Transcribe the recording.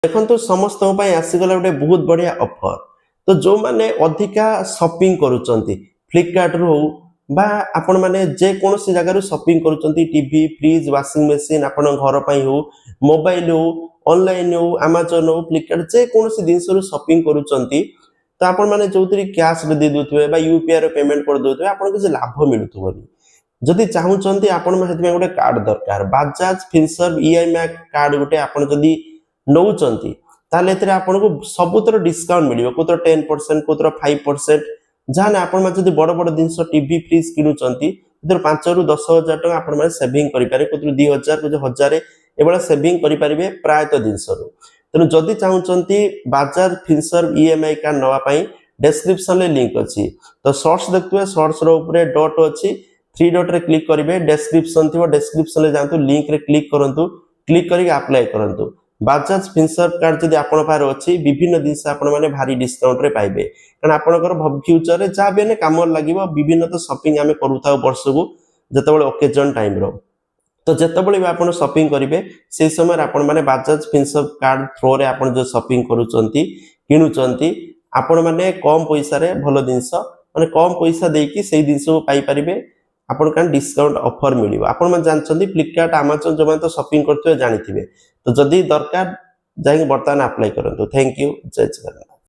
देखो समस्त आसीगला गोटे बहुत बढ़िया ऑफर। तो जो माने अधिका शॉपिंग करूचंती फ्लिपकार्ट रो बा आपण माने जे कोनोसी जगह रो शॉपिंग करूचंती टीवी फ्रिज वॉशिंग मशीन आपण घर पई हो मोबाइल हो ऑनलाइन हो अमेज़न हो फ्लिपकार्ट जे कोनोसी जिंस रो शॉपिंग करूचंती तो आपण माने जोतरी कैश रे दे दोथुवे बा यूपीआई रो पेमेंट कर दोथुवे आपण के लाभ मिलुथबनी। जदि चाहूचंती आपण में हेतमे गोटे कार्ड दरकार बजाज फिनसर्व ईएमआई कार्ड गोटे आपण जदि नौचंती ताले एतरे आपनको सबुतर डिस्काउंट मिलिबो कोतर 10% कोतर 5% जाने आपण में जदि बड़ बड़ जिंस टीवी फ्रिज किनुचंती इधर 5 रु 10 हजार टका आपण में सेविंग करि पारे कोतर 2000 को 1000 एबला सेविंग करि पारिबे प्रायत जिंस रो। तनु जदि चाहूचंती बजाज फिनसर्व ईएमआई कार्ड नवा पई डिस्क्रिप्शन ले लिंक अछि तो शॉर्ट्स देखतुए शॉर्ट्स रो ऊपर डॉट अछि 3 डॉट रे क्लिक करिवे डिस्क्रिप्शन थिबो डिस्क्रिप्शन ले जांतु लिंक रे क्लिक करंतु क्लिक करी अप्लाई करंतु। बजाज फिनसर्व कार्ड जदि आपण पार अछि विभिन्न जिंस आपण माने भारी डिस्काउंट रे पाइबे कारण आपणकर फ्यूचर रे जा बेने काम लागिवो विभिन्न तो शॉपिंग आमे करूथाउ वर्ष को जतबेले ओकेजन टाइम रो तो जतबेले भी आपण शॉपिंग करिवे से समय आपण माने बजाज फिनसर्व कार्ड थ्रो रे आपण जो शॉपिंग करूचंती किनुचंती आपण माने कम पैसा रे भलो जिंस माने कम पैसा देकी सेही जिंस को पाई परिबे आपण कान डिस्काउंट ऑफर मिलिबो। आपण मन जानचंती फ्लिपकार्ट अमेज़न जो तो शॉपिंग करथुवे जानिथिबे तो जदि दरकार जाई बर्तमान अप्लाई करंतु। थैंक यू जय जगन्नाथ।